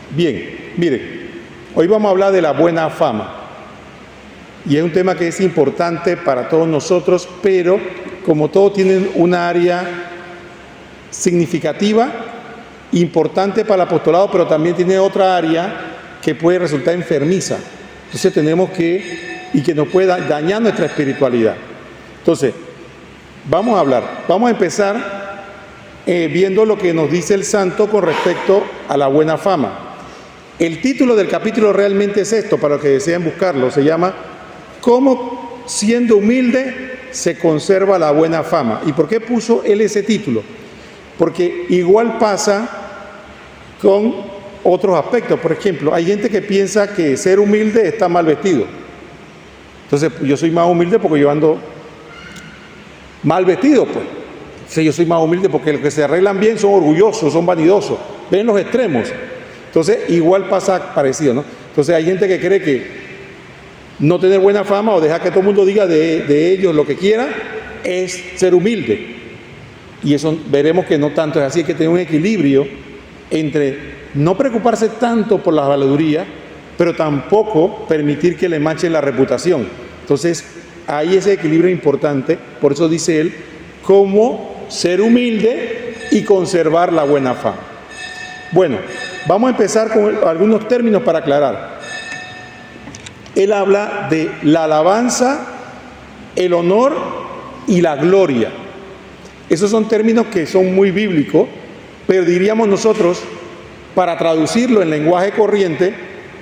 Bien, miren, hoy vamos a hablar de la buena fama. Y es un tema que es importante para todos nosotros, pero como todo tiene una área significativa, importante para el apostolado, pero también tiene otra área que puede resultar enfermiza. Entonces tenemos y que nos puede dañar nuestra espiritualidad. Entonces, vamos a empezar viendo lo que nos dice el santo con respecto a la buena fama. El título del capítulo realmente es esto, para los que desean buscarlo, se llama ¿Cómo siendo humilde se conserva la buena fama? ¿Y por qué puso él ese título? Porque igual pasa con otros aspectos. Por ejemplo, hay gente que piensa que ser humilde está mal vestido. Entonces, yo soy más humilde porque yo ando mal vestido, pues. Sí, yo soy más humilde porque los que se arreglan bien son orgullosos, son vanidosos. Ven los extremos. Entonces, igual pasa parecido, ¿no? Entonces, hay gente que cree que no tener buena fama o dejar que todo el mundo diga de ellos lo que quiera es ser humilde. Y eso veremos que no tanto es así. Hay que tener un equilibrio entre no preocuparse tanto por la valedura, pero tampoco permitir que le manchen la reputación. Entonces, hay ese equilibrio importante. Por eso dice él, cómo ser humilde y conservar la buena fama. Bueno, vamos a empezar con algunos términos para aclarar. Él habla de la alabanza, el honor y la gloria. Esos son términos que son muy bíblicos, pero diríamos nosotros, para traducirlo en lenguaje corriente,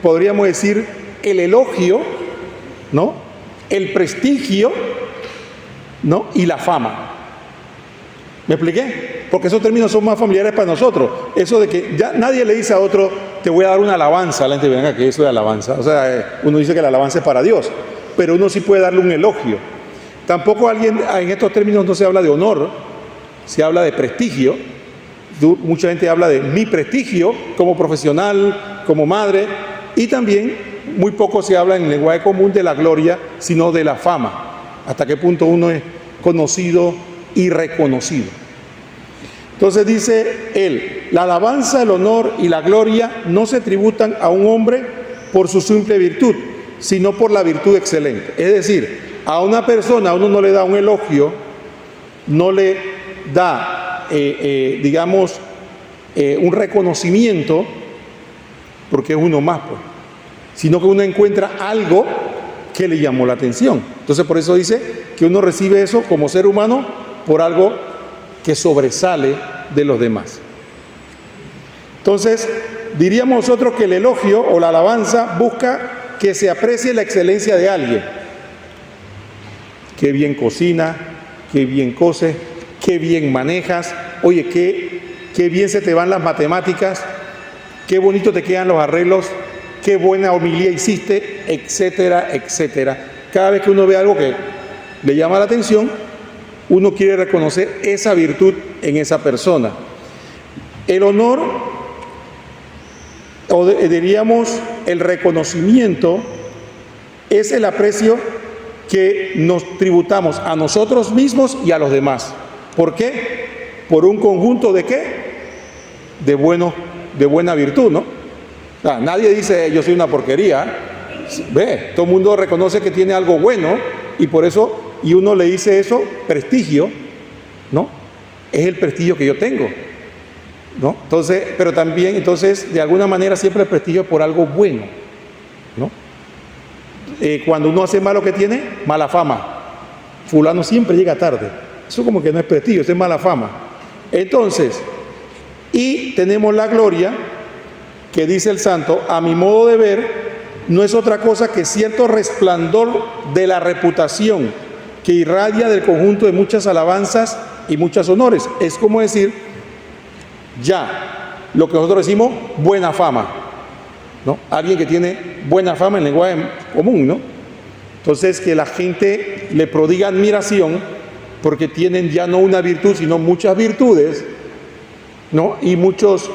podríamos decir el elogio, ¿no? El prestigio, ¿no? Y la fama. ¿Me expliqué? Porque esos términos son más familiares para nosotros. Eso de que ya nadie le dice a otro, te voy a dar una alabanza. La gente venga, que eso es alabanza. O sea, uno dice que la alabanza es para Dios, pero uno sí puede darle un elogio. Tampoco en estos términos no se habla de honor, se habla de prestigio. Mucha gente habla de mi prestigio como profesional, como madre, y también muy poco se habla en el lenguaje común de la gloria, sino de la fama. Hasta qué punto uno es conocido y reconocido. Entonces dice él, la alabanza, el honor y la gloria no se tributan a un hombre por su simple virtud, sino por la virtud excelente. Es decir, a una persona uno no le da un elogio, no le da, un reconocimiento, porque es uno más, pues, sino que uno encuentra algo que le llamó la atención. Entonces por eso dice que uno recibe eso como ser humano por algo que sobresale de los demás. Entonces, diríamos nosotros que el elogio o la alabanza busca que se aprecie la excelencia de alguien. Qué bien cocina, qué bien cose, qué bien manejas, oye, qué bien se te van las matemáticas, qué bonito te quedan los arreglos, qué buena homilía hiciste, etcétera, etcétera. Cada vez que uno ve algo que le llama la atención, uno quiere reconocer esa virtud en esa persona. El honor, o diríamos el reconocimiento, es el aprecio que nos tributamos a nosotros mismos y a los demás. ¿Por qué? Por un conjunto de ¿qué? De buena virtud, ¿no? O sea, nadie dice yo soy una porquería. Ve, todo el mundo reconoce que tiene algo bueno y por eso, y uno le dice eso, prestigio, ¿no? Es el prestigio que yo tengo, ¿no? Entonces, pero también, de alguna manera siempre el prestigio es por algo bueno, ¿no? Cuando uno hace malo, que tiene mala fama. Fulano siempre llega tarde. Eso como que no es prestigio, eso es mala fama. Entonces, y tenemos la gloria, que dice el santo, a mi modo de ver, no es otra cosa que cierto resplandor de la reputación que irradia del conjunto de muchas alabanzas y muchos honores. Es como decir, ya, lo que nosotros decimos, buena fama, ¿no? Alguien que tiene buena fama en lenguaje común, ¿no? Entonces, que la gente le prodiga admiración porque tienen ya no una virtud, sino muchas virtudes, ¿no? Y muchos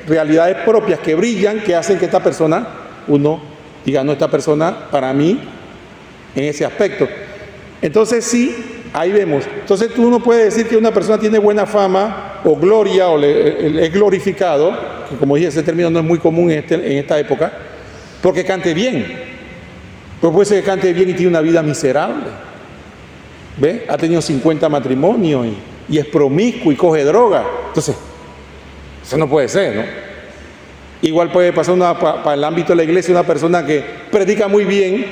realidades propias que brillan, que hacen que esta persona, uno diga, no, esta persona para mí, en ese aspecto. Entonces sí, ahí vemos. Entonces tú no puedes decir que una persona tiene buena fama o gloria, o es glorificado, que como dije, ese término no es muy común en esta época, porque cante bien. Pero puede ser que cante bien y tiene una vida miserable. ¿Ve? Ha tenido 50 matrimonios y es promiscuo y coge droga. Entonces, eso no puede ser, ¿no? Igual puede pasar para el ámbito de la iglesia una persona que predica muy bien,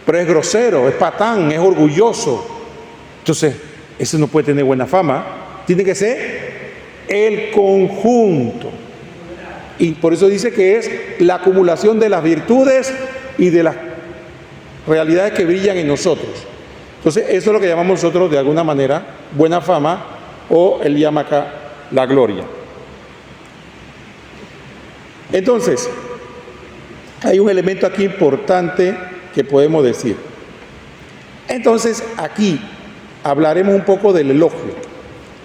pero es grosero, es patán, es orgulloso. Entonces, eso no puede tener buena fama. Tiene que ser el conjunto. Y por eso dice que es la acumulación de las virtudes y de las realidades que brillan en nosotros. Entonces, eso es lo que llamamos nosotros de alguna manera buena fama, o él llama acá la gloria. Entonces, hay un elemento aquí importante que podemos decir. Entonces, aquí hablaremos un poco del elogio.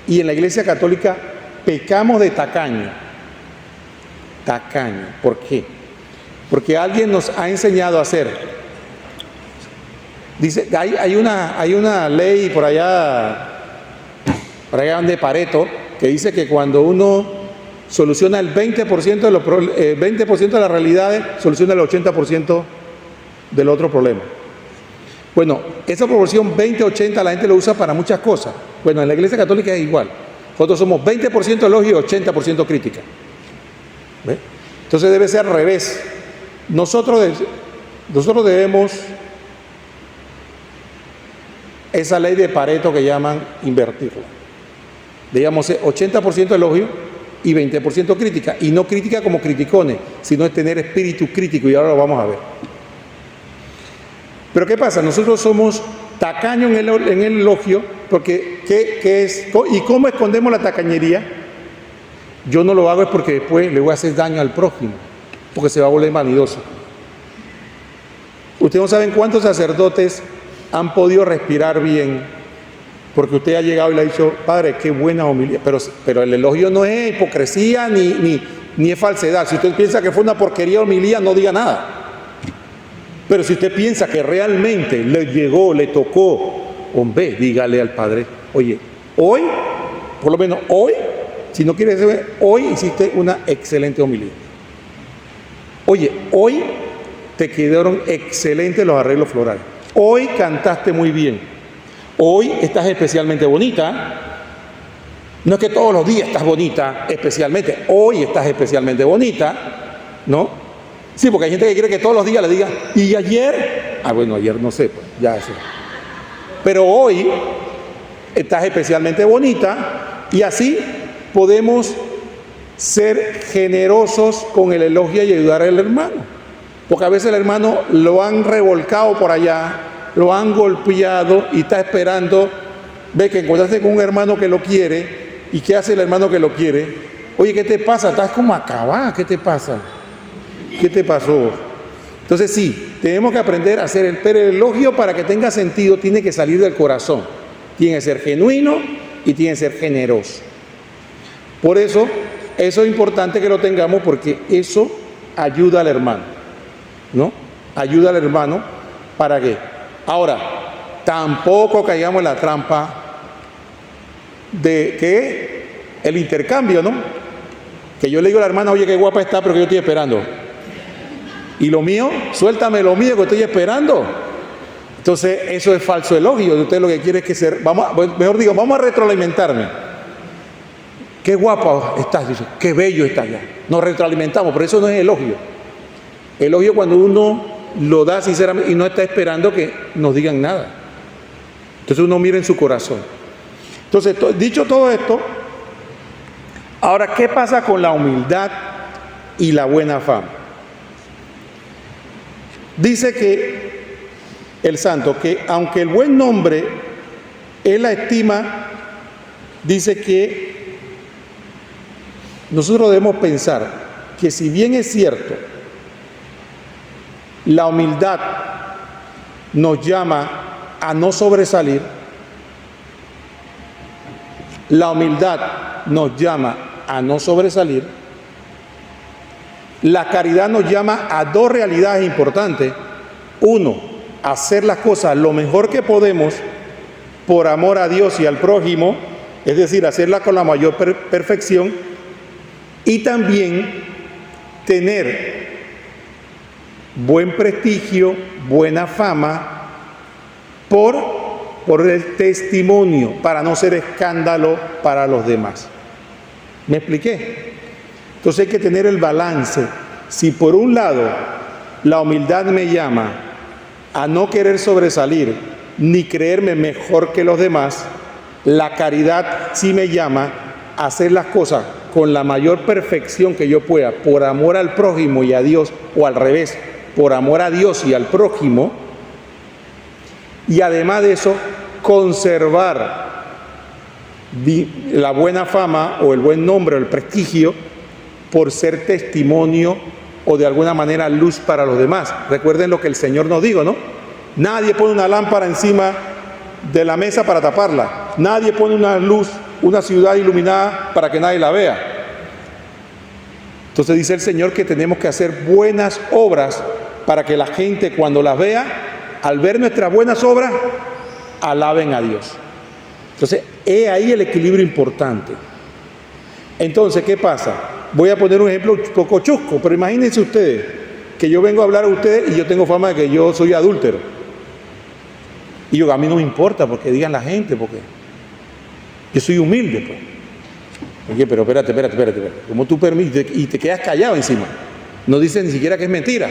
Y en la Iglesia Católica pecamos de tacaño. Tacaño. ¿Por qué? Porque alguien nos ha enseñado a hacer. Dice, hay una ley por allá de Pareto, que dice que cuando uno soluciona el 20% de los 20% de las realidades, soluciona el 80% del otro problema. Bueno, esa proporción 20-80 la gente lo usa para muchas cosas. Bueno, en la Iglesia Católica es igual. Nosotros somos 20% elogio y 80% crítica. ¿Ve? Entonces debe ser al revés. Nosotros debemos esa ley de Pareto que llaman invertirla. Digamos 80% elogio y 20% crítica. Y no crítica como criticones, sino es tener espíritu crítico, y ahora lo vamos a ver. Pero ¿qué pasa? Nosotros somos tacaños en el elogio, porque ¿qué es? ¿Y cómo escondemos la tacañería? Yo no lo hago es porque después le voy a hacer daño al prójimo, porque se va a volver vanidoso. Ustedes no saben cuántos sacerdotes han podido respirar bien, porque usted ha llegado y le ha dicho, padre, qué buena homilía, pero el elogio no es hipocresía ni es falsedad. Si usted piensa que fue una porquería homilía, no diga nada. Pero si usted piensa que realmente le llegó, le tocó, hombre, dígale al padre, oye, hoy, por lo menos hoy, si no quiere decir, hoy hiciste una excelente homilía. Oye, hoy te quedaron excelentes los arreglos florales. Hoy cantaste muy bien. Hoy estás especialmente bonita. No es que todos los días estás bonita, especialmente. Hoy estás especialmente bonita, ¿no? Sí, porque hay gente que quiere que todos los días le diga, ¿y ayer? Ah, bueno, ayer no sé, pues, ya eso. Pero hoy estás especialmente bonita, y así podemos ser generosos con el elogio y ayudar al hermano. Porque a veces el hermano lo han revolcado por allá, lo han golpeado y está esperando, ve que encontraste con un hermano que lo quiere, ¿y qué hace el hermano que lo quiere? Oye, ¿qué te pasa? Estás como acabada, ¿qué te pasa? ¿Qué te pasó? Entonces sí, tenemos que aprender a hacer pero el elogio, para que tenga sentido, tiene que salir del corazón. Tiene que ser genuino y tiene que ser generoso. Por eso es importante que lo tengamos, porque eso ayuda al hermano, ¿no? Ayuda al hermano, ¿para qué? Ahora, tampoco caigamos en la trampa de que el intercambio, ¿no? Que yo le digo a la hermana, oye, qué guapa está, pero que yo estoy esperando. Y lo mío, suéltame lo mío que estoy esperando. Entonces, eso es falso elogio. Usted lo que quiere es que vamos a retroalimentarme. Qué guapa estás, dice, qué bello estás ya. Nos retroalimentamos, pero eso no es elogio. Elogio cuando uno lo da sinceramente y no está esperando que nos digan nada. Entonces uno mira en su corazón. Entonces, dicho todo esto, ahora, ¿qué pasa con la humildad y la buena fama? Dice que el santo, que aunque el buen nombre él la estima, dice que nosotros debemos pensar que, si bien es cierto, la humildad nos llama a no sobresalir, la humildad nos llama a no sobresalir, la caridad nos llama a dos realidades importantes. Uno, hacer las cosas lo mejor que podemos por amor a Dios y al prójimo, es decir, hacerla con la mayor perfección y también tener buen prestigio, buena fama por el testimonio, para no ser escándalo para los demás. ¿Me expliqué? Entonces hay que tener el balance. Si por un lado la humildad me llama a no querer sobresalir ni creerme mejor que los demás, la caridad sí me llama a hacer las cosas con la mayor perfección que yo pueda, por amor al prójimo y a Dios, o al revés, por amor a Dios y al prójimo, y además de eso, conservar la buena fama o el buen nombre o el prestigio por ser testimonio o de alguna manera luz para los demás. Recuerden lo que el Señor nos dijo, ¿no? Nadie pone una lámpara encima de la mesa para taparla. Nadie pone una luz, una ciudad iluminada para que nadie la vea. Entonces dice el Señor que tenemos que hacer buenas obras para que la gente cuando las vea, al ver nuestras buenas obras, alaben a Dios. Entonces, he ahí el equilibrio importante. Entonces, ¿qué pasa? Voy a poner un ejemplo un poco chusco, pero imagínense ustedes que yo vengo a hablar a ustedes y yo tengo fama de que yo soy adúltero. Y yo, a mí no me importa porque digan la gente, porque yo soy humilde, pues. Oye, pero espérate. ¿Cómo tú permites? Y te quedas callado encima. No dices ni siquiera que es mentira.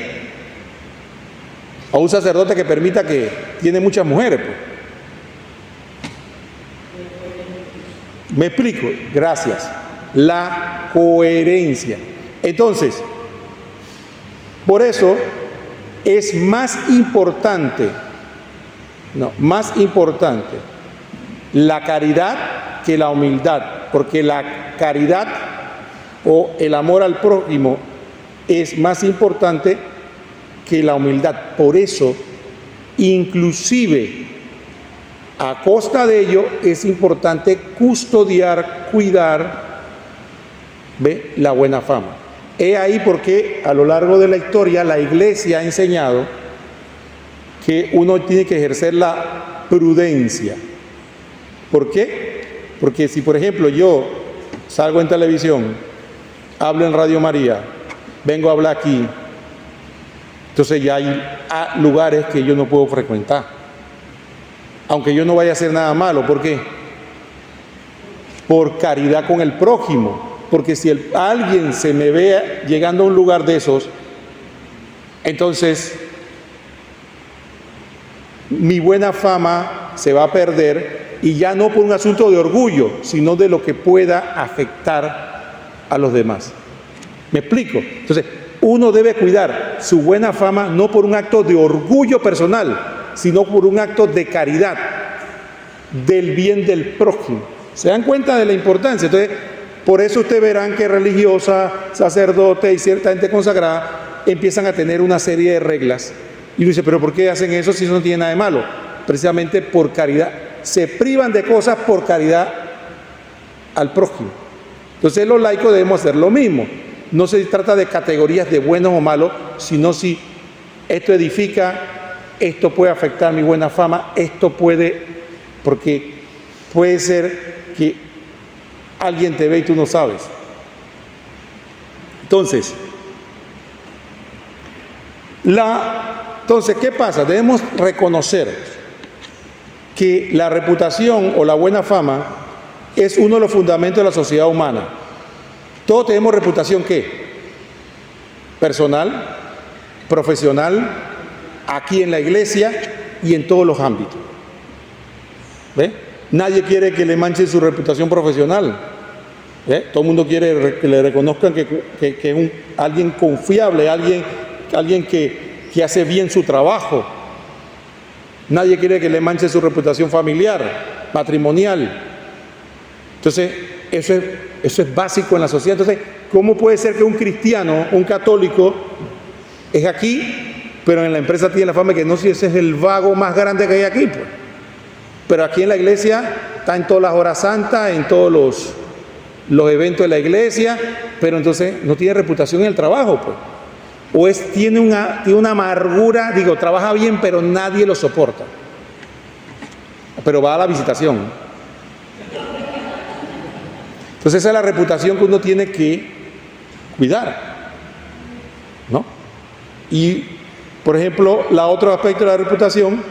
O un sacerdote que permita que tiene muchas mujeres, pues. ¿Me explico? Gracias. La coherencia. Entonces, por eso es más importante la caridad que la humildad, porque la caridad o el amor al prójimo es más importante que la humildad. Por eso, inclusive, a costa de ello, es importante custodiar, cuidar, la buena fama. He ahí porque a lo largo de la historia la Iglesia ha enseñado que uno tiene que ejercer la prudencia. ¿Por qué? Porque si, por ejemplo, yo salgo en televisión, hablo en Radio María, vengo a hablar aquí, entonces ya hay lugares que yo no puedo frecuentar. Aunque yo no vaya a hacer nada malo. ¿Por qué? Por caridad con el prójimo. Porque si alguien se me ve llegando a un lugar de esos, entonces mi buena fama se va a perder, y ya no por un asunto de orgullo, sino de lo que pueda afectar a los demás. ¿Me explico? Entonces, uno debe cuidar su buena fama no por un acto de orgullo personal, sino por un acto de caridad, del bien del prójimo. ¿Se dan cuenta de la importancia? Entonces, por eso ustedes verán que religiosa, sacerdote y cierta gente consagrada empiezan a tener una serie de reglas. Y uno dice, ¿pero por qué hacen eso si eso no tiene nada de malo? Precisamente por caridad. Se privan de cosas por caridad al prójimo. Entonces los laicos debemos hacer lo mismo. No se trata de categorías de buenos o malos, sino si esto edifica, esto puede afectar mi buena fama, esto puede, porque puede ser que alguien te ve y tú no sabes. Entonces, ¿qué pasa? Debemos reconocer que la reputación o la buena fama es uno de los fundamentos de la sociedad humana. Todos tenemos reputación, ¿qué? Personal, profesional, aquí en la iglesia y en todos los ámbitos. ¿Ve? Nadie quiere que le manchen su reputación profesional. Todo el mundo quiere que le reconozcan que es alguien confiable, alguien que hace bien su trabajo. Nadie quiere que le manche su reputación familiar, matrimonial. Entonces, eso es básico en la sociedad. Entonces, ¿cómo puede ser que un cristiano, un católico, es aquí, pero en la empresa tiene la fama de que no, si ese es el vago más grande que hay aquí, pues? Pero aquí en la iglesia está en todas las horas santas, en todos los eventos de la iglesia, pero entonces no tiene reputación en el trabajo, pues. O tiene una amargura, trabaja bien, pero nadie lo soporta. Pero va a la visitación. Entonces esa es la reputación que uno tiene que cuidar, ¿no? Y, por ejemplo, el otro aspecto de la reputación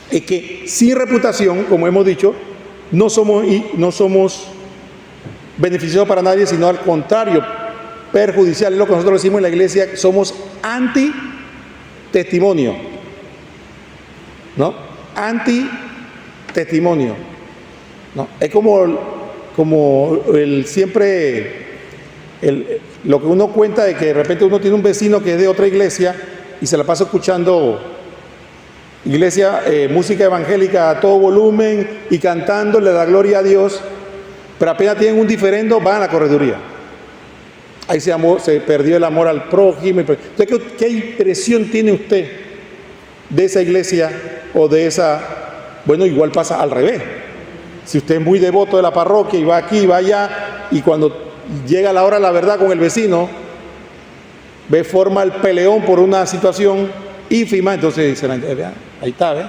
es que sin reputación, como hemos dicho, no somos beneficiosos para nadie, sino al contrario, perjudicial. Es lo que nosotros decimos en la iglesia, somos anti-testimonio, ¿no? Anti-testimonio, ¿no? Es como lo que uno cuenta de que de repente uno tiene un vecino que es de otra iglesia y se la pasa escuchando música evangélica a todo volumen y cantándole la gloria a Dios, pero apenas tienen un diferendo, van a la correduría. Ahí se perdió el amor al prójimo. Entonces, ¿qué impresión tiene usted de esa iglesia o de esa? Bueno, igual pasa al revés. Si usted es muy devoto de la parroquia y va aquí y va allá, y cuando llega la hora de la verdad con el vecino, forma el peleón por una situación ínfima, entonces dicen, ahí está, ¿ve?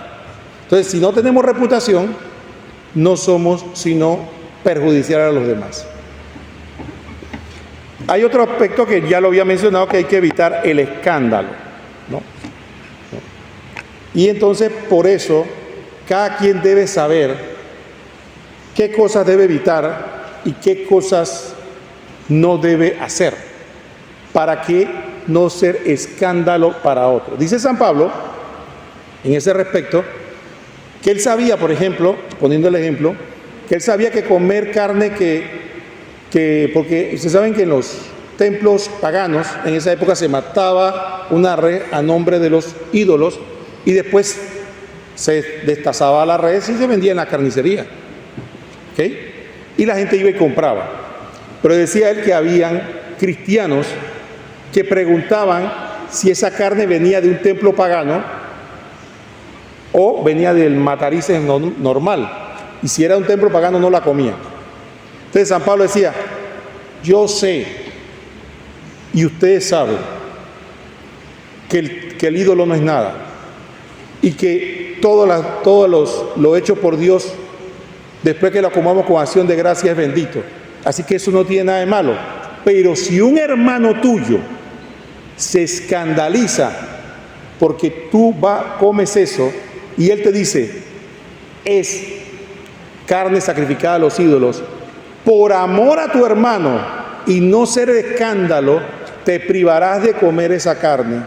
Entonces, si no tenemos reputación, no somos sino perjudiciar a los demás. Hay otro aspecto que ya lo había mencionado, que hay que evitar el escándalo, ¿no? Y entonces, por eso, cada quien debe saber qué cosas debe evitar y qué cosas no debe hacer para que no ser escándalo para otros. Dice San Pablo, en ese respecto, que él sabía, por ejemplo, poniendo el ejemplo, que él sabía que comer carne porque ustedes saben que en los templos paganos, en esa época se mataba una red a nombre de los ídolos y después se destazaba la red y se vendía en la carnicería. ¿Okay? Y la gente iba y compraba. Pero decía él que habían cristianos que preguntaban si esa carne venía de un templo pagano o venía del matarices normal. Y si era un templo pagano no la comían. Entonces San Pablo decía, yo sé y ustedes saben que el ídolo no es nada y que todo lo hecho por Dios después que lo comamos con acción de gracia es bendito. Así que eso no tiene nada de malo. Pero si un hermano tuyo se escandaliza porque tú comes eso y él te dice, es carne sacrificada a los ídolos, por amor a tu hermano y no ser escándalo, te privarás de comer esa carne,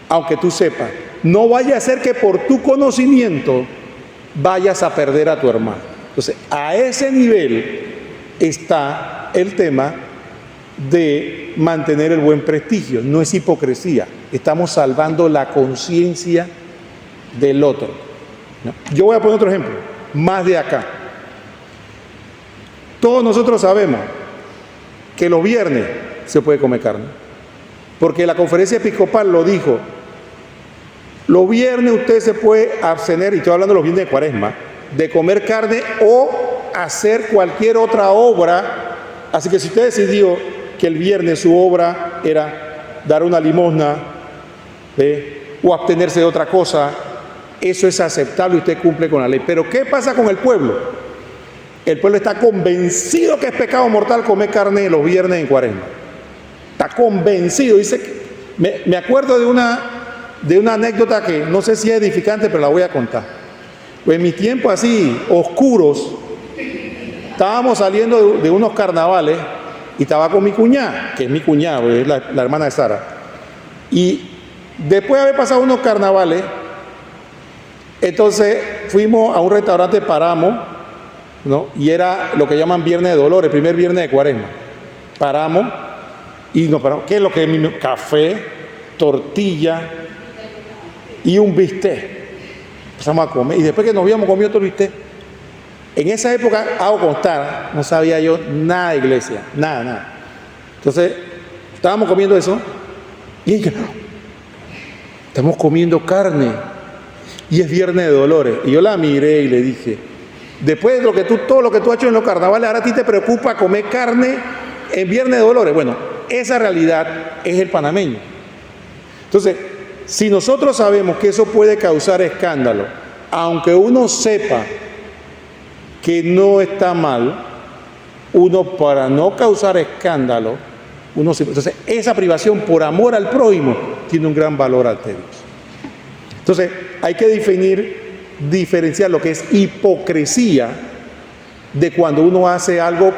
aunque tú sepas. No vaya a ser que por tu conocimiento vayas a perder a tu hermano. Entonces, a ese nivel está el tema de mantener el buen prestigio. No es hipocresía, estamos salvando la conciencia del otro, ¿no? Yo voy a poner otro ejemplo, más de acá. Todos nosotros sabemos que los viernes se puede comer carne, porque la conferencia episcopal lo dijo. Los viernes usted se puede abstener, y estoy hablando de los viernes de Cuaresma, de comer carne o hacer cualquier otra obra. Así que si usted decidió que el viernes su obra era dar una limosna o abstenerse de otra cosa, eso es aceptable y usted cumple con la ley. Pero ¿qué pasa con el pueblo? El pueblo está convencido que es pecado mortal comer carne los viernes en Cuaresma. Está convencido. Dice que, me acuerdo de una anécdota que no sé si es edificante, pero la voy a contar. Pues en mis tiempos así oscuros, estábamos saliendo de unos carnavales y estaba con mi cuñada, que es mi cuñada, es la hermana de Sara. Y después de haber pasado unos carnavales, entonces fuimos a un restaurante, paramos, ¿no? Y era lo que llaman Viernes de Dolores, el primer viernes de Cuaresma. Paramos y nos paramos. ¿Qué es lo que es? Café, tortilla y un bistec. Empezamos a comer y después que nos habíamos comido otro bistec, en esa época, hago constar, no sabía yo nada de iglesia, nada. Entonces, estábamos comiendo eso y dije, estamos comiendo carne y es Viernes de Dolores. Y yo la miré y le dije, después de todo lo que tú has hecho en los carnavales, ahora a ti te preocupa comer carne en Viernes de Dolores. Bueno, esa realidad es el panameño. Entonces, si nosotros sabemos que eso puede causar escándalo, aunque uno sepa que no está mal, uno para no causar escándalo, entonces esa privación por amor al prójimo tiene un gran valor ante Dios. Entonces hay que diferenciar lo que es hipocresía de cuando uno hace algo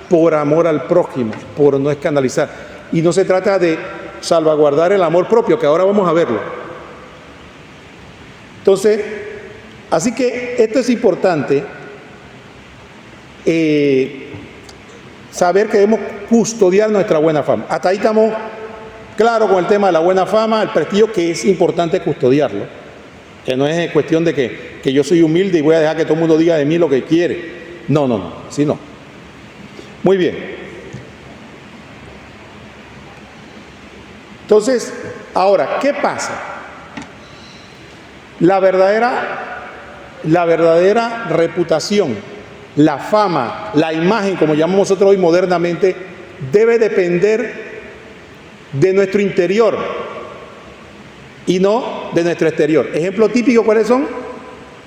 por amor al prójimo, por no escandalizar. Y no se trata de salvaguardar el amor propio, que ahora vamos a verlo. Entonces, así que esto es importante, saber que debemos custodiar nuestra buena fama. Hasta ahí estamos claros con el tema de la buena fama, el prestigio, que es importante custodiarlo. Que no es cuestión de que yo soy humilde y voy a dejar que todo el mundo diga de mí lo que quiere. No, así no. Muy bien. Entonces, ahora, ¿qué pasa? La verdadera reputación, la fama, la imagen, como llamamos nosotros hoy modernamente, debe depender de nuestro interior y no de nuestro exterior. Ejemplo típico, ¿cuáles son?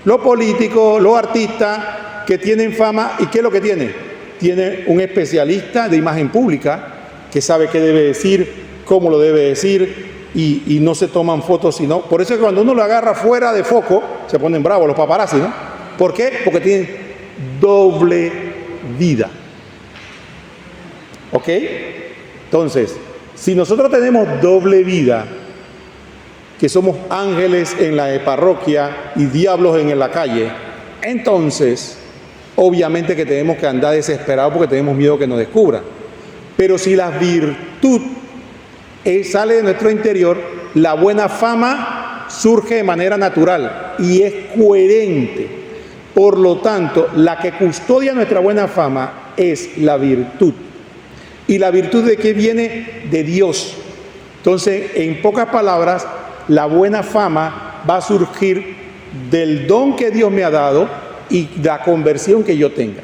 Los políticos, los artistas que tienen fama. ¿Y qué es lo que tienen? Tiene un especialista de imagen pública que sabe qué debe decir, cómo lo debe decir, y no se toman fotos, sino... Por eso es que cuando uno lo agarra fuera de foco, se ponen bravos los paparazzi, ¿no? ¿Por qué? Porque tienen doble vida. ¿Ok? Entonces, si nosotros tenemos doble vida, que somos ángeles en la parroquia y diablos en la calle, entonces, obviamente que tenemos que andar desesperados porque tenemos miedo que nos descubran. Pero si la virtud sale de nuestro interior, la buena fama surge de manera natural y es coherente. Por lo tanto, la que custodia nuestra buena fama es la virtud. ¿Y la virtud de qué viene? De Dios. Entonces, en pocas palabras, la buena fama va a surgir del don que Dios me ha dado y la conversión que yo tenga.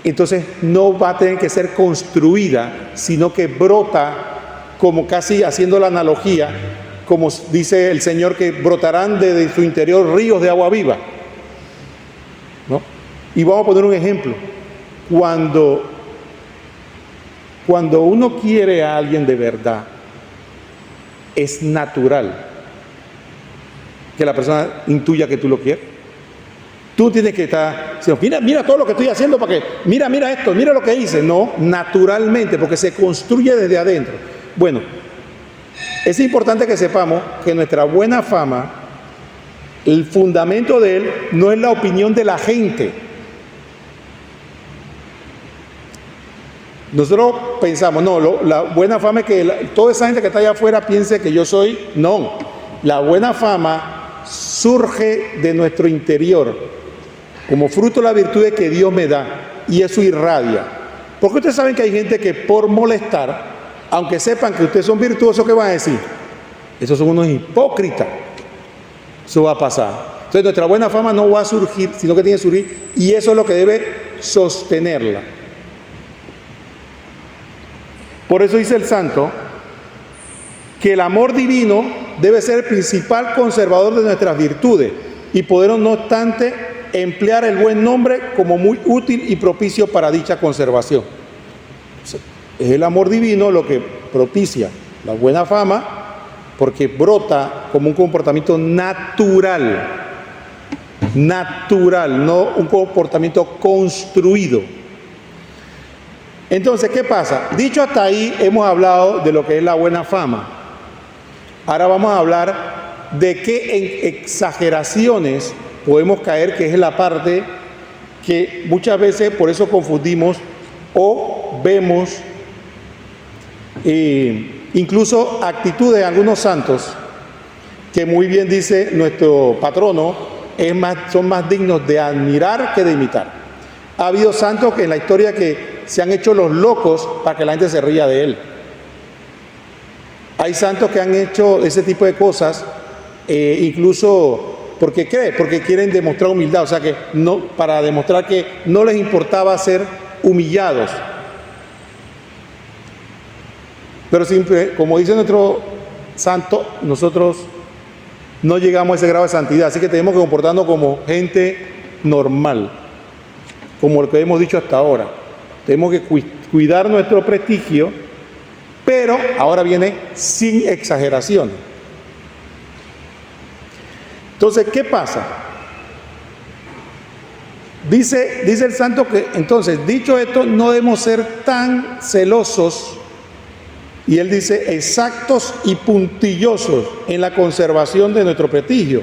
Entonces no va a tener que ser construida, sino que brota, como casi haciendo la analogía, como dice el Señor, que brotarán de su interior ríos de agua viva, ¿no? Y vamos a poner un ejemplo. Cuando uno quiere a alguien de verdad, es natural que la persona intuya que tú lo quieres. Tú tienes que estar diciendo, mira todo lo que estoy haciendo para que, mira esto, mira lo que hice. No, naturalmente, porque se construye desde adentro. Bueno, es importante que sepamos que nuestra buena fama, el fundamento de él no es la opinión de la gente. Nosotros pensamos, no, la buena fama es que toda esa gente que está allá afuera piense que yo soy. No, la buena fama surge de nuestro interior, como fruto de la virtud que Dios me da, y eso irradia. Porque ustedes saben que hay gente que por molestar, aunque sepan que ustedes son virtuosos, ¿qué van a decir? Esos son unos hipócritas. Eso va a pasar. Entonces nuestra buena fama no va a surgir, sino que tiene que surgir, y eso es lo que debe sostenerla. Por eso dice el santo que el amor divino debe ser el principal conservador de nuestras virtudes y podernos, no obstante, emplear el buen nombre como muy útil y propicio para dicha conservación. Es el amor divino lo que propicia la buena fama, porque brota como un comportamiento natural, no un comportamiento construido. Entonces, ¿qué pasa? Dicho hasta ahí, hemos hablado de lo que es la buena fama. Ahora vamos a hablar de qué exageraciones podemos caer, que es la parte que muchas veces por eso confundimos o vemos incluso actitudes de algunos santos que, muy bien dice nuestro patrono, son más dignos de admirar que de imitar. Ha habido santos que en la historia que se han hecho los locos para que la gente se ría de él. Hay santos que han hecho ese tipo de cosas, incluso porque quieren demostrar humildad, o sea que no, para demostrar que no les importaba ser humillados. Pero siempre, como dice nuestro santo, nosotros no llegamos a ese grado de santidad, así que tenemos que comportarnos como gente normal. como lo que hemos dicho hasta ahora. Tenemos que cuidar nuestro prestigio, pero ahora viene sin exageraciones. Entonces, ¿qué pasa? Dice el santo que, entonces, dicho esto, no debemos ser tan celosos, y él dice, exactos y puntillosos en la conservación de nuestro prestigio.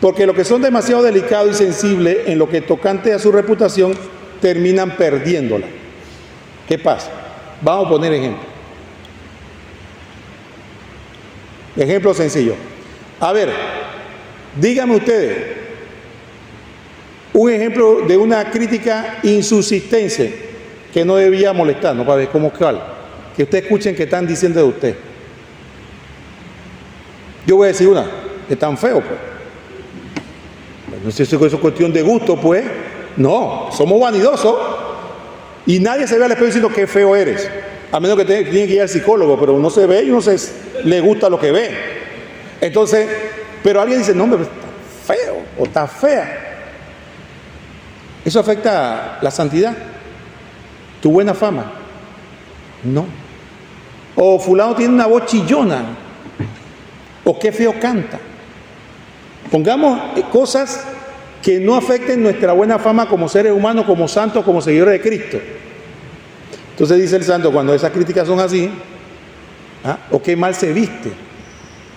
Porque los que son demasiado delicados y sensibles en lo que tocante a su reputación, terminan perdiéndola. ¿Qué pasa? Vamos a poner ejemplo. Ejemplo sencillo. A ver, díganme ustedes un ejemplo de una crítica insubsistente que no debía molestarnos, para ver cómo cuál. Que ustedes escuchen qué están diciendo de usted. Yo voy a decir una, que tan feo, pues. No sé si eso es cuestión de gusto, pues. No, somos vanidosos. Y nadie se ve al espejo diciendo qué feo eres. A menos que tiene que ir al psicólogo, pero uno se ve y uno le gusta lo que ve. Entonces, pero alguien dice, no, hombre, está feo o está fea. ¿Eso afecta la santidad? ¿Tu buena fama? No. O fulano tiene una voz chillona. O qué feo canta. Pongamos cosas que no afecten nuestra buena fama como seres humanos, como santos, como seguidores de Cristo. Entonces dice el santo, cuando esas críticas son así, o qué mal se viste.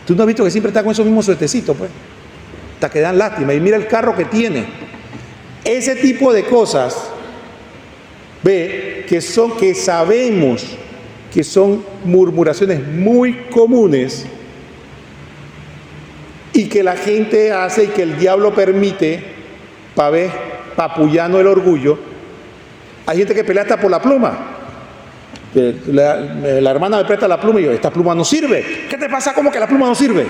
Tú no has visto que siempre está con esos mismos suertecitos, pues. Hasta que dan lástima. Y mira el carro que tiene. Ese tipo de cosas, ve, que sabemos que son murmuraciones muy comunes y que la gente hace y que el diablo permite para ver papullando el orgullo. Hay gente que pelea hasta por la pluma. La hermana me presta la pluma y yo, esta pluma no sirve. ¿Qué te pasa? ¿Cómo que la pluma no sirve?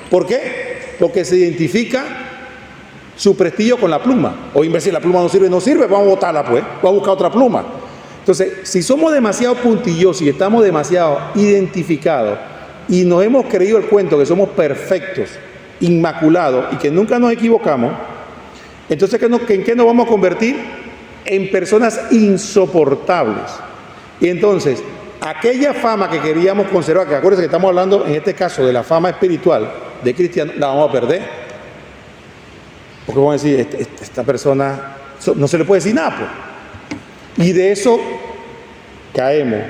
¿Por qué? Porque se identifica su prestigio con la pluma. O si la pluma no sirve, vamos a botarla, pues, vamos a buscar otra pluma. Entonces, si somos demasiado puntillosos y estamos demasiado identificados y nos hemos creído el cuento que somos perfectos, inmaculados y que nunca nos equivocamos, entonces ¿en qué nos vamos a convertir? En personas insoportables. Y entonces, aquella fama que queríamos conservar, que acuérdense que estamos hablando en este caso de la fama espiritual de cristiano, la vamos a perder. Porque vamos a decir, esta persona no se le puede decir nada, pues. Y de eso caemos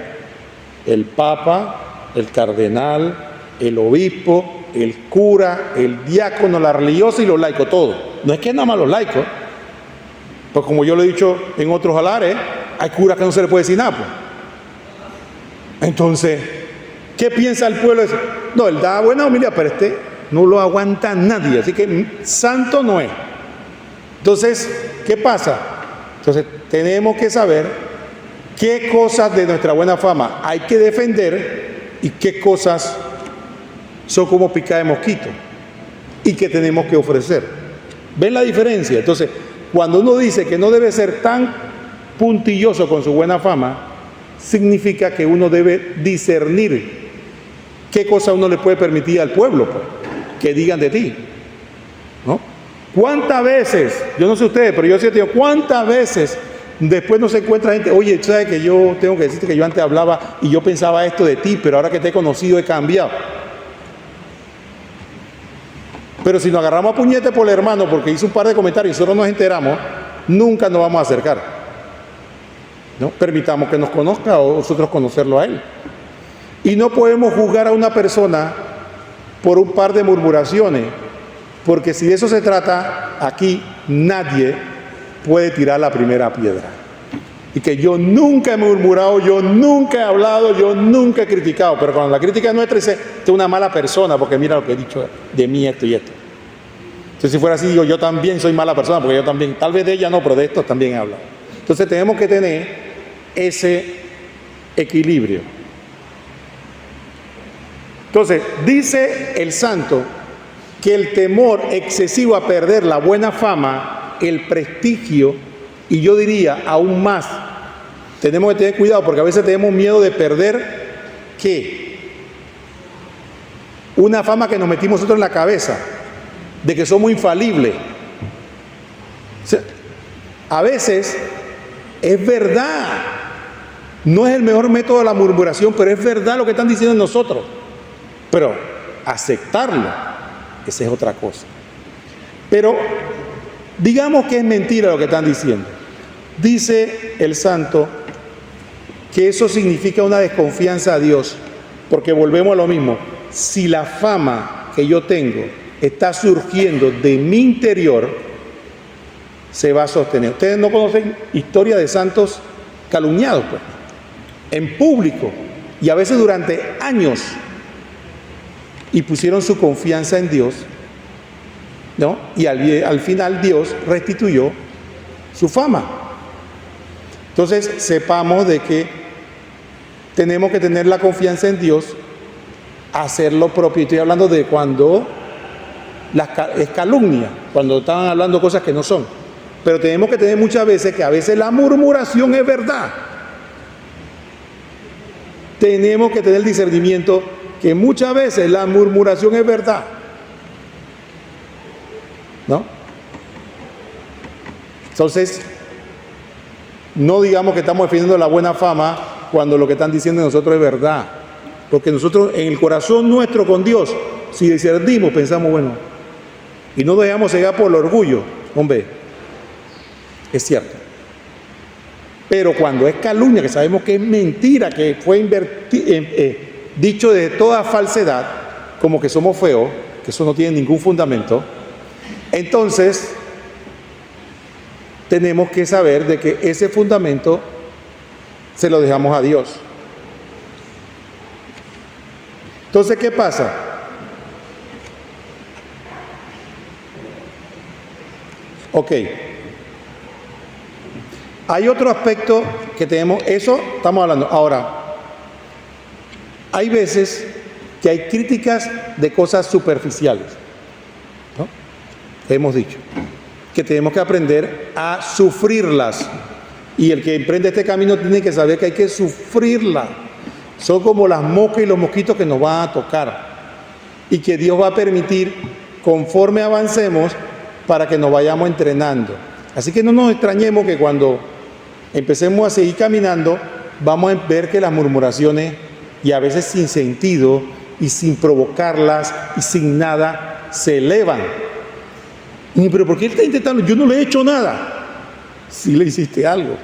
el papa, el cardenal, el obispo, el cura, el diácono, la religiosa y los laicos, todo. No es que nada más los laicos, pues como yo lo he dicho en otros alares, hay curas que no se le puede decir nada, pues. Entonces, ¿qué piensa el pueblo? No, él da buena homilia, pero no lo aguanta nadie, así que santo no es. Entonces, ¿qué pasa? Entonces, tenemos que saber qué cosas de nuestra buena fama hay que defender y qué cosas son como picada de mosquito y que tenemos que ofrecer. ¿Ven la diferencia? Entonces, cuando uno dice que no debe ser tan puntilloso con su buena fama, significa que uno debe discernir qué cosa uno le puede permitir al pueblo, pues, que digan de ti, ¿no? ¿Cuántas veces, yo no sé ustedes, pero yo sí te digo, cuántas veces después no se encuentra gente, oye, tú sabes que yo tengo que decirte que yo antes hablaba y yo pensaba esto de ti, pero ahora que te he conocido he cambiado? Pero si nos agarramos a puñete por el hermano porque hizo un par de comentarios y nosotros nos enteramos, nunca nos vamos a acercar. ¿No? Permitamos que nos conozca o nosotros conocerlo a él. Y no podemos juzgar a una persona por un par de murmuraciones, porque si de eso se trata, aquí nadie puede tirar la primera piedra. Y que yo nunca he murmurado, yo nunca he hablado, yo nunca he criticado, pero cuando la crítica es nuestra dice, usted es una mala persona porque mira lo que he dicho de mí, esto y esto. Entonces si fuera así, digo, yo también soy mala persona, porque yo también, tal vez de ella no, pero de esto también he hablado. Entonces tenemos que tener ese equilibrio. Entonces, dice el santo que el temor excesivo a perder la buena fama, el prestigio, y yo diría aún más, tenemos que tener cuidado porque a veces tenemos miedo de perder ¿qué? Una fama que nos metimos nosotros en la cabeza, de que somos infalibles. A veces es verdad. No es el mejor método de la murmuración, pero es verdad lo que están diciendo nosotros. Pero aceptarlo, esa es otra cosa. Pero digamos que es mentira lo que están diciendo. Dice el santo que eso significa una desconfianza a Dios, porque volvemos a lo mismo. Si la fama que yo tengo está surgiendo de mi interior, se va a sostener. Ustedes no conocen historia de santos calumniados, pues, en público y a veces durante años, y pusieron su confianza en Dios, ¿no? Y al final Dios restituyó su fama. Entonces, sepamos de que tenemos que tener la confianza en Dios, hacer lo propio. Estoy hablando de cuando es calumnia, cuando estaban hablando cosas que no son. Pero tenemos que tener muchas veces que a veces la murmuración es verdad. Tenemos que tener el discernimiento que muchas veces la murmuración es verdad, ¿no? Entonces, no digamos que estamos defendiendo la buena fama cuando lo que están diciendo de nosotros es verdad. Porque nosotros en el corazón nuestro con Dios, si discernimos, pensamos, bueno, y no dejamos cegar por el orgullo, hombre, es cierto. Pero cuando es calumnia, que sabemos que es mentira, que fue dicho de toda falsedad, como que somos feos, que eso no tiene ningún fundamento, entonces tenemos que saber de que ese fundamento se lo dejamos a Dios. Entonces, ¿qué pasa? Ok. Hay otro aspecto que tenemos, eso estamos hablando. Ahora, hay veces que hay críticas de cosas superficiales, ¿no? Hemos dicho que tenemos que aprender a sufrirlas. Y el que emprende este camino tiene que saber que hay que sufrirla. Son como las moscas y los mosquitos que nos van a tocar. Y que Dios va a permitir conforme avancemos para que nos vayamos entrenando. Así que no nos extrañemos que cuando empecemos a seguir caminando, vamos a ver que las murmuraciones, y a veces sin sentido, y sin provocarlas, y sin nada, se elevan. Pero ¿por qué él está intentando? Yo no le he hecho nada. Si le hiciste algo.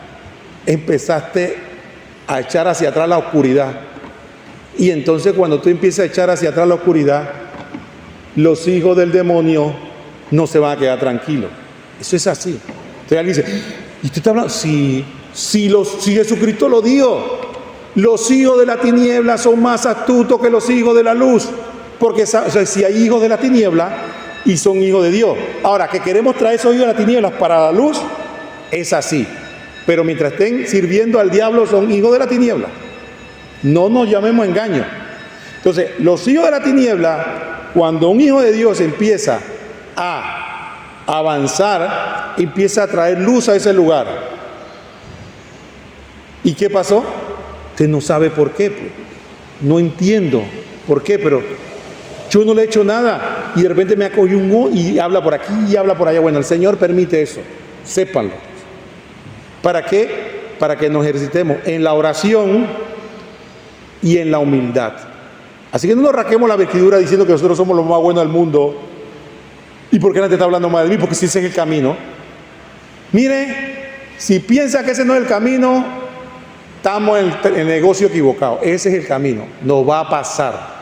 Empezaste a echar hacia atrás la oscuridad. Y entonces cuando tú empiezas a echar hacia atrás la oscuridad, los hijos del demonio no se van a quedar tranquilos. Eso es así. Entonces alguien dice, ¿y usted está hablando? Sí, Jesucristo lo dijo. Los hijos de la tiniebla son más astutos que los hijos de la luz. Porque o sea, si hay hijos de la tiniebla y son hijos de Dios. Ahora, que queremos traer esos hijos de la tiniebla para la luz, es así. Pero mientras estén sirviendo al diablo, son hijos de la tiniebla. No nos llamemos engaño. Entonces, los hijos de la tiniebla, cuando un hijo de Dios empieza a avanzar, empieza a traer luz a ese lugar. ¿Y qué pasó? Usted no sabe por qué. Pues. No entiendo por qué, pero yo no le he hecho nada. Y de repente me acogió y habla por aquí y habla por allá. Bueno, el Señor permite eso. Sépanlo. ¿Para qué? Para que nos ejercitemos en la oración y en la humildad. Así que no nos raquemos la vestidura diciendo que nosotros somos los más buenos del mundo. ¿Y por qué nadie está hablando mal de mí? Porque si ese es el camino. Mire, si piensa que ese no es el camino, estamos en el negocio equivocado. Ese es el camino. Nos va a pasar.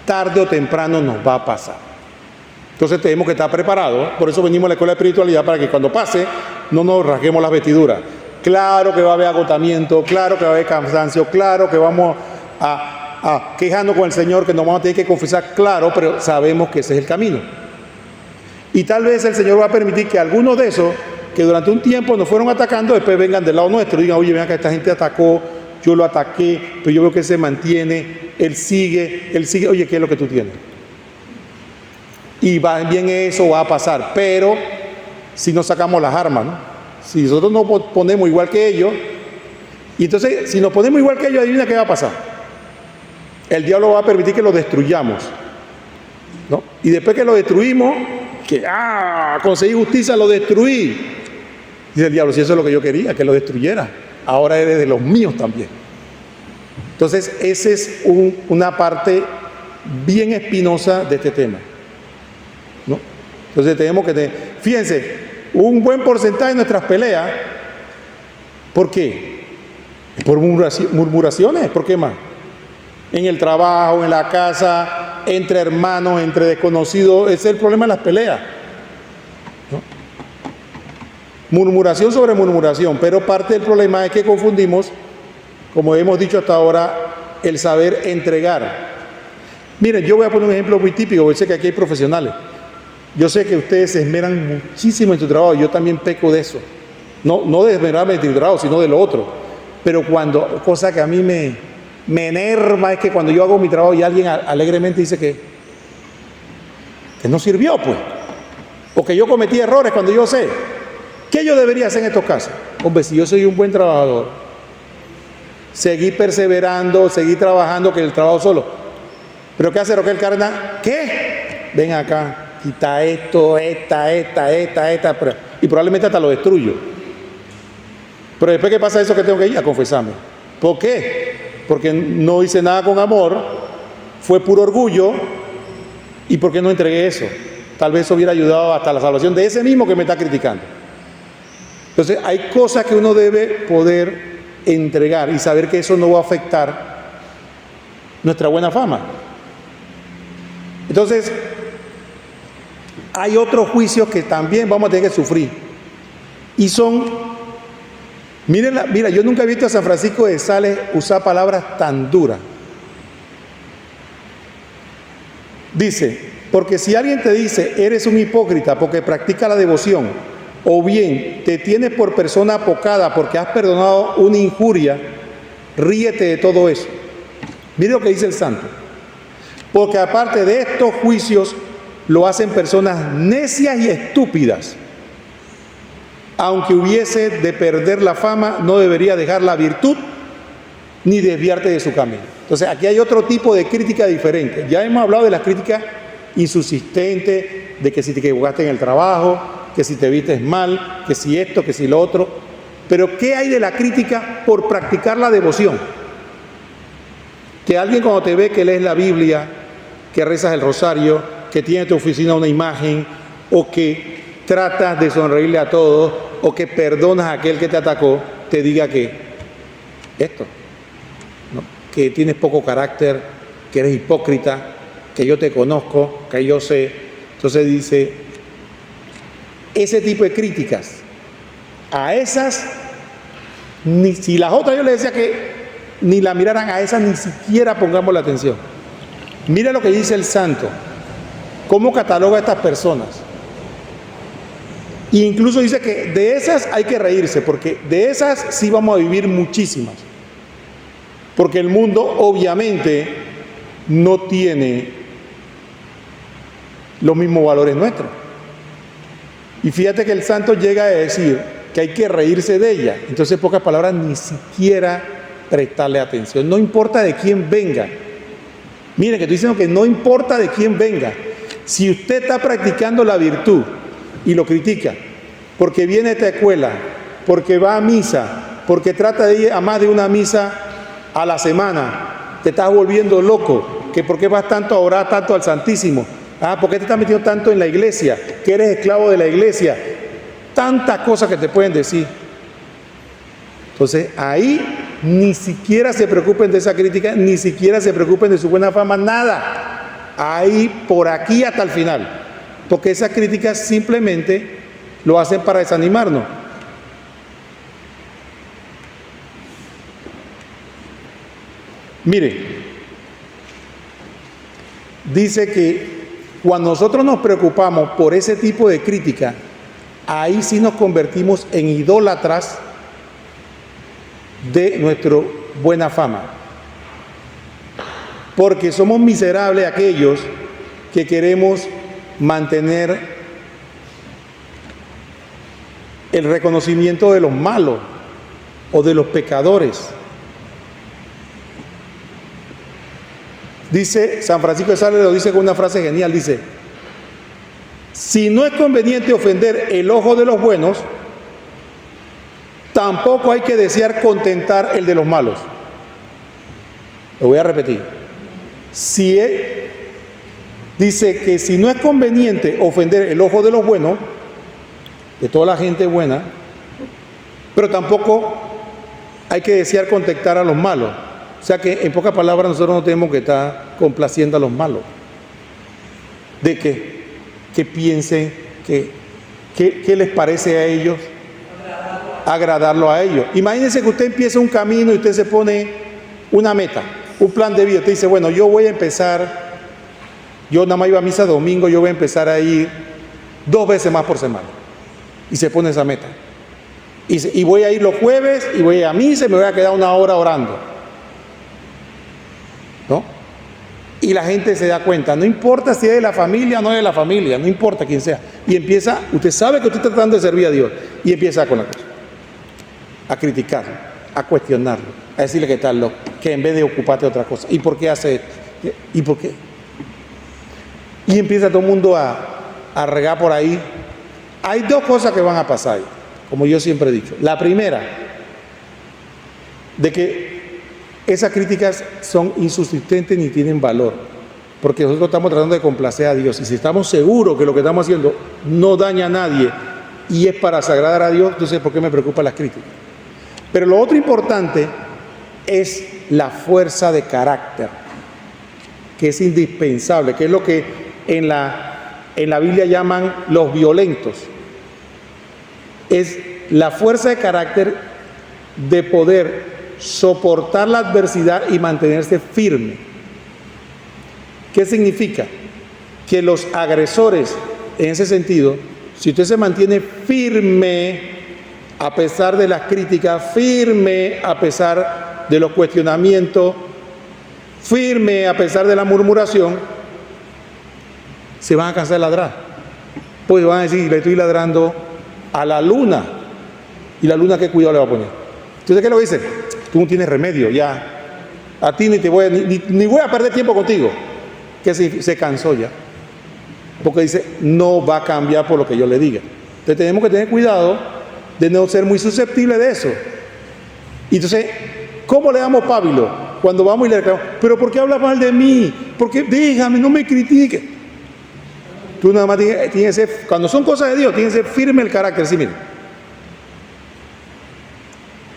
Tarde o temprano nos va a pasar. Entonces tenemos que estar preparados. Por eso venimos a la escuela de espiritualidad, para que cuando pase no nos rasguemos las vestiduras. Claro que va a haber agotamiento, claro que va a haber cansancio, claro que vamos a quejarnos con el Señor, que nos vamos a tener que confesar, claro, pero sabemos que ese es el camino. Y tal vez el Señor va a permitir que algunos de esos que durante un tiempo nos fueron atacando, después vengan del lado nuestro y digan, oye, vean que esta gente atacó, yo lo ataqué, pero yo veo que se mantiene, él sigue, oye, ¿qué es lo que tú tienes? Y va bien, eso va a pasar, pero si no sacamos las armas, ¿no? Si nosotros nos ponemos igual que ellos, y entonces si nos ponemos igual que ellos, adivina qué va a pasar. El diablo va a permitir que lo destruyamos, ¿no? Y después que lo destruimos, que conseguí justicia, lo destruí. Dice el diablo, si eso es lo que yo quería, que lo destruyera, ahora eres de los míos también. Entonces, esa es una parte bien espinosa de este tema, ¿no? Entonces tenemos que tener, fíjense, un buen porcentaje de nuestras peleas, ¿por qué? Por murmuraciones, ¿por qué más? En el trabajo, en la casa, entre hermanos, entre desconocidos, ese es el problema de las peleas, ¿no? Murmuración sobre murmuración, pero parte del problema es que confundimos, como hemos dicho hasta ahora, el saber entregar. Miren, yo voy a poner un ejemplo muy típico, yo sé que aquí hay profesionales. Yo sé que ustedes se esmeran muchísimo en su trabajo, yo también peco de eso. No de esmerarme en tu trabajo, sino de lo otro. Pero cosa que a mí me enerva es que cuando yo hago mi trabajo y alguien alegremente dice que no sirvió, pues. O que yo cometí errores cuando yo sé. ¿Qué yo debería hacer en estos casos? Hombre, si yo soy un buen trabajador, seguir perseverando, seguir trabajando, que el trabajo solo. ¿Pero qué hace Roquel Cárdenas? ¿Qué? Ven acá, quita esto, esta, y probablemente hasta lo destruyo. Pero después que pasa eso, que tengo que ir a confesarme. ¿Por qué? Porque no hice nada con amor, fue puro orgullo, y ¿por qué no entregué eso? Tal vez eso hubiera ayudado hasta la salvación de ese mismo que me está criticando. Entonces hay cosas que uno debe poder entregar y saber que eso no va a afectar nuestra buena fama. Entonces, hay otros juicios que también vamos a tener que sufrir. Y son, mira, yo nunca he visto a San Francisco de Sales usar palabras tan duras. Dice, porque si alguien te dice, eres un hipócrita porque practica la devoción, o bien te tienes por persona apocada porque has perdonado una injuria, ríete de todo eso. Mire lo que dice el santo. Porque aparte de estos juicios, lo hacen personas necias y estúpidas. Aunque hubiese de perder la fama, no debería dejar la virtud ni desviarte de su camino. Entonces, aquí hay otro tipo de crítica diferente. Ya hemos hablado de la crítica insubsistente, de que si te equivocaste en el trabajo, que si te vistes mal, que si esto, que si lo otro. Pero, ¿qué hay de la crítica por practicar la devoción? Que alguien cuando te ve que lees la Biblia, que rezas el rosario, que tiene en tu oficina una imagen, o que tratas de sonreírle a todos, o que perdonas a aquel que te atacó, te diga que esto, ¿no? Que tienes poco carácter, que eres hipócrita, que yo te conozco, que yo sé. Entonces dice, ese tipo de críticas, a esas, ni si las otras yo les decía que ni la miraran, a esas ni siquiera pongamos la atención. Mira lo que dice el santo, cómo cataloga a estas personas. E incluso dice que de esas hay que reírse, porque de esas sí vamos a vivir muchísimas. Porque el mundo obviamente no tiene los mismos valores nuestros. Y fíjate que el santo llega a decir que hay que reírse de ella. Entonces, en pocas palabras, ni siquiera prestarle atención. No importa de quién venga. Miren, que estoy diciendo que no importa de quién venga. Si usted está practicando la virtud y lo critica, porque viene a esta escuela, porque va a misa, porque trata de ir a más de una misa a la semana, te estás volviendo loco, que por qué vas tanto a orar tanto al Santísimo, ¿por qué te estás metiendo tanto en la iglesia, que eres esclavo de la iglesia? Tantas cosas que te pueden decir. Entonces ahí ni siquiera se preocupen de esa crítica, ni siquiera se preocupen de su buena fama, nada. Ahí por aquí hasta el final, porque esas críticas simplemente lo hacen para desanimarnos. Mire, dice que cuando nosotros nos preocupamos por ese tipo de crítica, ahí sí nos convertimos en idólatras de nuestra buena fama. Porque somos miserables aquellos que queremos mantener el reconocimiento de los malos o de los pecadores. Dice San Francisco de Sales, lo dice con una frase genial, dice: si no es conveniente ofender el ojo de los buenos, tampoco hay que desear contentar el de los malos. Lo voy a repetir. Dice que si no es conveniente ofender el ojo de los buenos, de toda la gente buena, pero tampoco hay que desear contentar a los malos. O sea que, en pocas palabras, nosotros no tenemos que estar complaciendo a los malos. De que piensen, que les parece a ellos, agradarlo a ellos. Imagínense que usted empieza un camino y usted se pone una meta, un plan de vida. Usted dice, bueno, yo voy a empezar, yo nada más iba a misa domingo, yo voy a empezar a ir 2 veces más por semana. Y se pone esa meta. Y voy a ir los jueves y voy a misa y me voy a quedar 1 hora orando. ¿No? Y la gente se da cuenta, no importa si es de la familia o no es de la familia, no importa quién sea. Y empieza, usted sabe que usted está tratando de servir a Dios. Y empieza con la cosa. A criticarlo, a cuestionarlo, a decirle que está loco, que en vez de ocuparte de otra cosa. ¿Y por qué hace esto? ¿Y por qué? Y empieza todo el mundo a regar por ahí. Hay 2 cosas que van a pasar, como yo siempre he dicho. La primera, de que esas críticas son insubsistentes ni tienen valor, porque nosotros estamos tratando de complacer a Dios. Y si estamos seguros que lo que estamos haciendo no daña a nadie y es para agradar a Dios, entonces ¿por qué me preocupan las críticas? Pero lo otro importante es la fuerza de carácter, que es indispensable, que es lo que en la Biblia llaman los violentos. Es la fuerza de carácter de poder soportar la adversidad y mantenerse firme. ¿Qué significa? Que los agresores, en ese sentido, si usted se mantiene firme a pesar de las críticas, firme a pesar de los cuestionamientos, firme a pesar de la murmuración, se van a cansar de ladrar. Pues van a decir, le estoy ladrando a la luna. ¿Y la luna qué cuidado le va a poner? ¿Entonces qué le dice? Tú no tienes remedio, ya. A ti ni voy a perder tiempo contigo. Que se cansó ya. Porque dice, no va a cambiar por lo que yo le diga. Entonces tenemos que tener cuidado de no ser muy susceptibles de eso. Y entonces, ¿cómo le damos pábilo? Cuando vamos y le reclamamos, pero ¿por qué habla mal de mí? Porque déjame, no me critique. Tú nada más tienes que ser, cuando son cosas de Dios, tienes que ser firme el carácter. Sí, mire.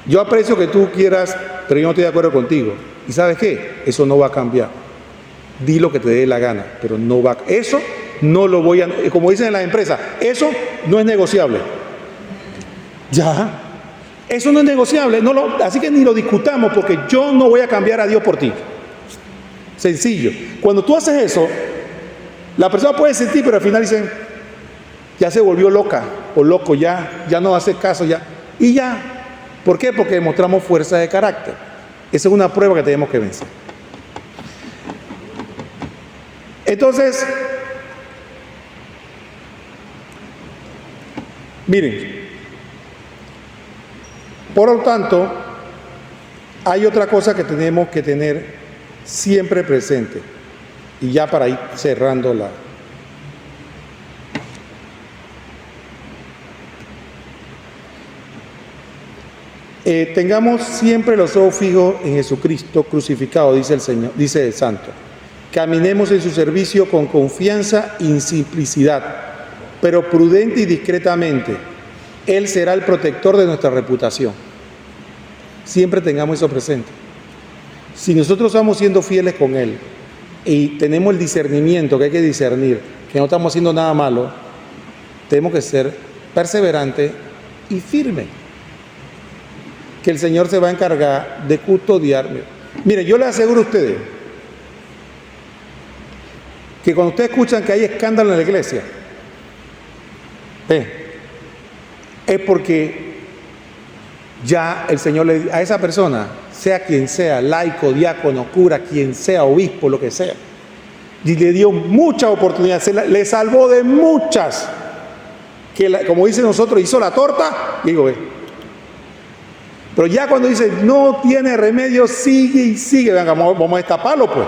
Yo aprecio que tú quieras, pero yo no estoy de acuerdo contigo. ¿Y sabes qué? Eso no va a cambiar. Di lo que te dé la gana, pero no va. Eso no lo voy a, como dicen en las empresas, eso no es negociable. Ya, eso no es negociable, así que ni lo discutamos porque yo no voy a cambiar a Dios por ti. Sencillo. Cuando tú haces eso, la persona puede sentir, pero al final dicen, ya se volvió loca o loco, ya no hace caso, ya. Y ya. ¿Por qué? Porque demostramos fuerza de carácter. Esa es una prueba que tenemos que vencer. Entonces, miren, por lo tanto, hay otra cosa que tenemos que tener siempre presente. Y ya para ir cerrando tengamos siempre los ojos fijos en Jesucristo crucificado, dice el Señor, dice el Santo. Caminemos en su servicio con confianza y simplicidad, pero prudente y discretamente. Él será el protector de nuestra reputación. Siempre tengamos eso presente. Si nosotros estamos siendo fieles con Él y tenemos el discernimiento que hay que discernir, que no estamos haciendo nada malo, tenemos que ser perseverantes y firmes. Que el Señor se va a encargar de custodiarme. Mire, yo les aseguro a ustedes que cuando ustedes escuchan que hay escándalo en la iglesia, es porque ya el Señor a esa persona, sea quien sea, laico, diácono, cura, quien sea, obispo, lo que sea, y le dio muchas oportunidades, le salvó de muchas, que como dice nosotros, hizo la torta, y digo, pero ya cuando dice, no tiene remedio, sigue y sigue, venga, vamos a destaparlo pues,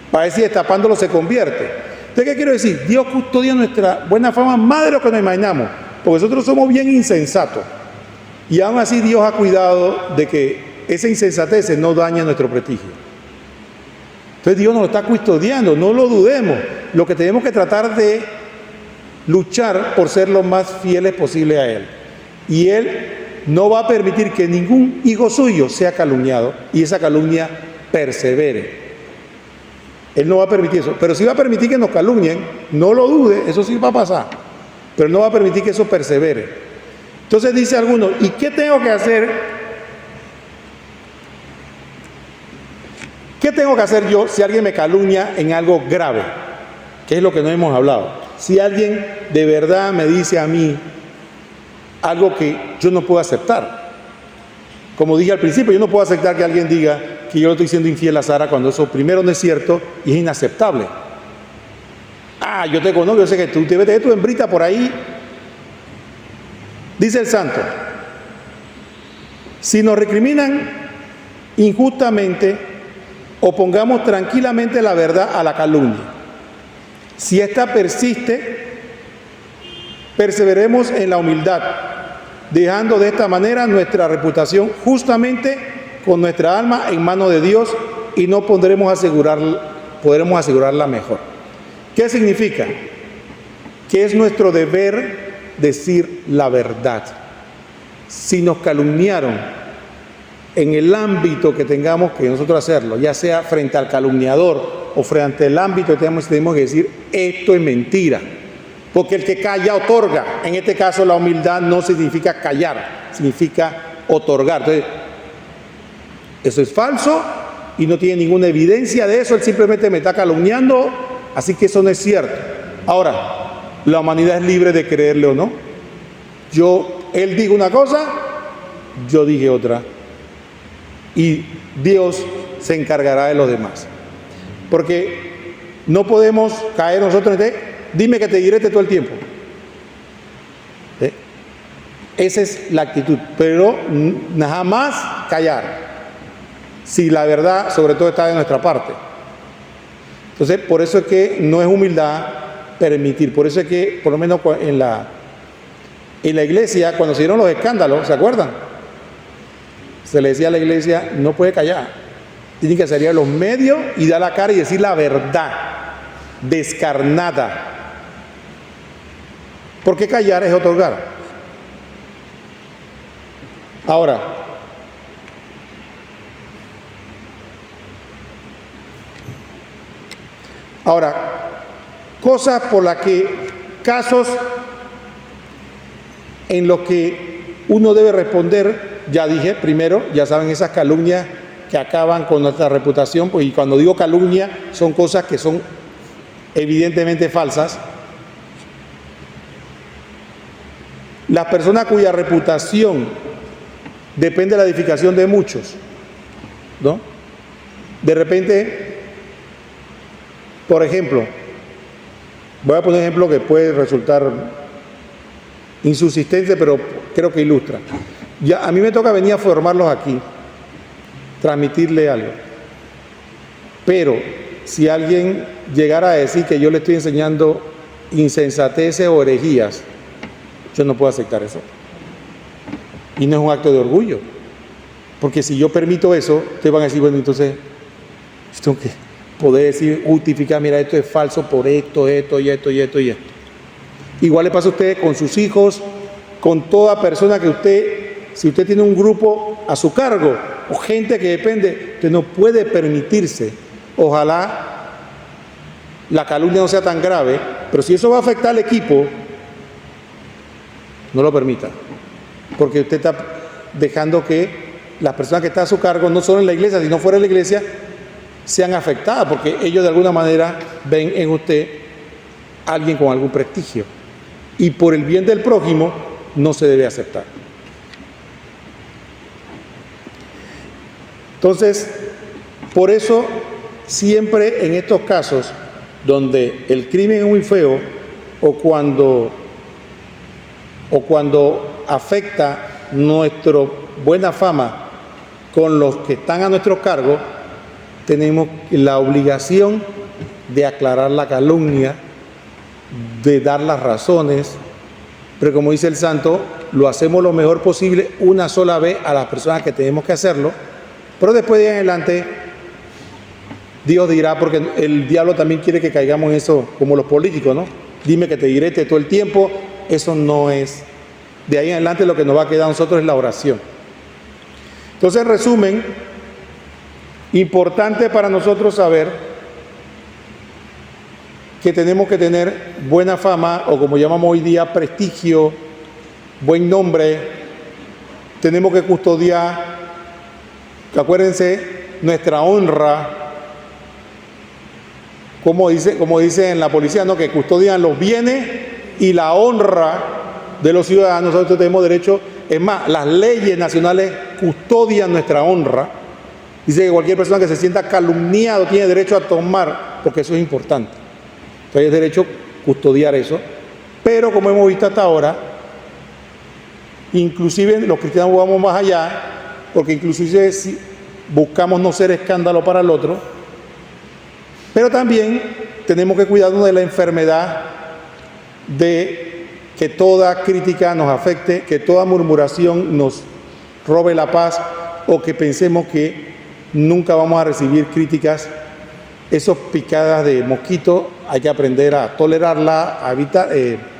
para ver si destapándolo se convierte. Entonces, ¿qué quiero decir? Dios custodia nuestra buena fama más de lo que nos imaginamos, porque nosotros somos bien insensatos. Y aún así Dios ha cuidado de que esa insensatez no dañe nuestro prestigio. Entonces Dios nos lo está custodiando, no lo dudemos. Lo que tenemos que tratar de luchar por ser lo más fieles posible a Él. Y Él no va a permitir que ningún hijo suyo sea calumniado y esa calumnia persevere. Él no va a permitir eso, pero sí va a permitir que nos calumnien, no lo dude, eso sí va a pasar, pero no va a permitir que eso persevere. Entonces dice alguno, ¿y qué tengo que hacer? ¿Qué tengo que hacer yo si alguien me calumnia en algo grave? Que es lo que no hemos hablado. Si alguien de verdad me dice a mí algo que yo no puedo aceptar. Como dije al principio, yo no puedo aceptar que alguien diga que yo le estoy siendo infiel a Sara cuando eso primero no es cierto y es inaceptable. Ah, yo te conozco, yo sé que tú te ves tu hembrita por ahí. Dice el santo, si nos recriminan injustamente, opongamos tranquilamente la verdad a la calumnia. Si ésta persiste, perseveremos en la humildad, dejando de esta manera nuestra reputación justamente con nuestra alma en manos de Dios y no podremos asegurarla mejor. ¿Qué significa? Que es nuestro deber decir la verdad. Si nos calumniaron en el ámbito que tengamos que nosotros hacerlo, ya sea frente al calumniador o frente al ámbito que tenemos que decir, esto es mentira. Porque el que calla otorga. En este caso la humildad no significa callar, significa otorgar. Entonces, eso es falso y no tiene ninguna evidencia de eso, él simplemente me está calumniando, así que eso no es cierto. Ahora, la humanidad es libre de creerle o no. Él dijo una cosa, yo dije otra. Y Dios se encargará de los demás. Porque no podemos caer nosotros en dime que te diré todo el tiempo. Esa es la actitud, pero jamás callar. Si la verdad, sobre todo, está de nuestra parte. Entonces, por eso es que no es humildad permitir. Por eso es que, por lo menos en la iglesia, cuando se dieron los escándalos, ¿se acuerdan? Se le decía a la iglesia, no puede callar. Tienen que salir a los medios y dar la cara y decir la verdad, descarnada. Porque callar es otorgar. Ahora, cosas por las que, casos en los que uno debe responder, ya dije, primero, ya saben, esas calumnias que acaban con nuestra reputación, pues, y cuando digo calumnia, son cosas que son evidentemente falsas. Las personas cuya reputación depende de la edificación de muchos, ¿no? De repente, por ejemplo, voy a poner un ejemplo que puede resultar insubsistente, pero creo que ilustra. Ya, a mí me toca venir a formarlos aquí, transmitirle algo. Pero si alguien llegara a decir que yo le estoy enseñando insensateces o herejías, yo no puedo aceptar eso. Y no es un acto de orgullo. Porque si yo permito eso, ustedes van a decir, bueno, entonces, tengo que poder decir, justificar, mira, esto es falso por esto, esto y esto y esto y esto. Igual le pasa a usted con sus hijos, con toda persona que si usted tiene un grupo a su cargo o gente que depende, usted no puede permitirse. Ojalá la calumnia no sea tan grave, pero si eso va a afectar al equipo, no lo permita. Porque usted está dejando que las personas que están a su cargo, no solo en la iglesia, sino fuera de la iglesia, sean afectadas, porque ellos de alguna manera ven en usted alguien con algún prestigio. Y por el bien del prójimo no se debe aceptar. Entonces, por eso, siempre en estos casos donde el crimen es muy feo o cuando afecta nuestra buena fama con los que están a nuestro cargo, tenemos la obligación de aclarar la calumnia, de dar las razones pero como dice el santo, lo hacemos lo mejor posible una sola vez a las personas que tenemos que hacerlo, pero después de ahí en adelante Dios dirá, porque el diablo también quiere que caigamos en eso, como los políticos, ¿no? Dime que te diré todo el tiempo. Eso no es. De ahí en adelante lo que nos va a quedar a nosotros es la oración. Entonces, en resumen, importante para nosotros saber que tenemos que tener buena fama, o como llamamos hoy día, prestigio, buen nombre. Tenemos que custodiar, acuérdense, nuestra honra. Como dice en la policía, ¿no? Que custodian los bienes y la honra de los ciudadanos. Nosotros tenemos derecho, es más, las leyes nacionales custodian nuestra honra. Dice que cualquier persona que se sienta calumniado tiene derecho a tomar, porque eso es importante. Entonces hay derecho a custodiar eso. Pero como hemos visto hasta ahora, inclusive los cristianos vamos más allá, porque inclusive si buscamos no ser escándalo para el otro, pero también tenemos que cuidarnos de la enfermedad de que toda crítica nos afecte, que toda murmuración nos robe la paz, o que pensemos que nunca vamos a recibir críticas. Esas picadas de mosquito hay que aprender a tolerarla, a evitar,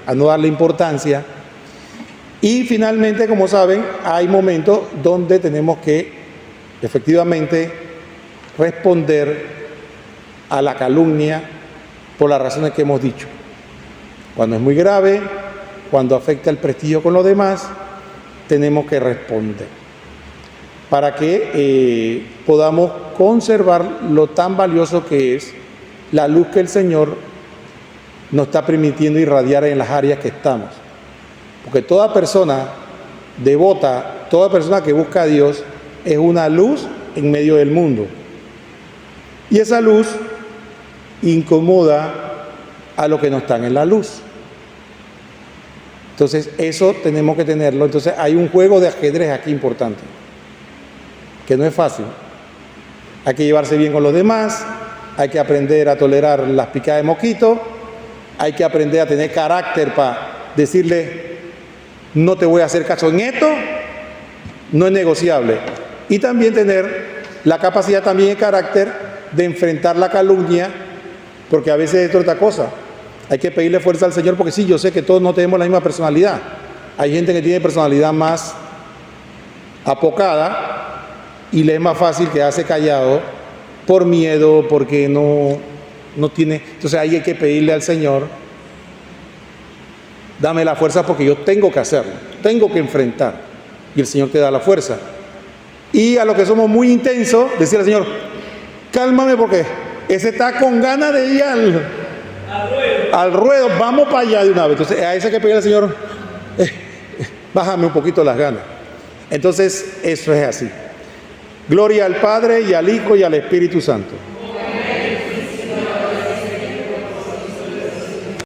a no darle importancia. Y finalmente, como saben, hay momentos donde tenemos que efectivamente responder a la calumnia por las razones que hemos dicho. Cuando es muy grave, cuando afecta el prestigio con los demás, tenemos que responder para que podamos conservar lo tan valioso que es la luz que el Señor nos está permitiendo irradiar en las áreas que estamos. Porque toda persona devota, toda persona que busca a Dios, es una luz en medio del mundo. Y esa luz incomoda a los que no están en la luz. Entonces, eso tenemos que tenerlo. Entonces, hay un juego de ajedrez aquí importante, que no es fácil. Hay que llevarse bien con los demás, hay que aprender a tolerar las picadas de mosquito, hay que aprender a tener carácter para decirle, no te voy a hacer caso en esto, no es negociable. Y también tener la capacidad también de carácter de enfrentar la calumnia, porque a veces es otra cosa. Hay que pedirle fuerza al Señor, porque sí, yo sé que todos no tenemos la misma personalidad. Hay gente que tiene personalidad más apocada y le es más fácil quedarse callado por miedo, porque no tiene. Entonces ahí hay que pedirle al Señor, dame la fuerza porque yo tengo que hacerlo, tengo que enfrentar. Y el Señor te da la fuerza. Y a los que somos muy intensos, decirle al Señor, cálmame porque ese está con ganas de ir al ruedo, vamos para allá de una vez. Entonces a ese hay que pedirle al Señor, bájame un poquito las ganas. Entonces eso es así. Gloria al Padre y al Hijo y al Espíritu Santo.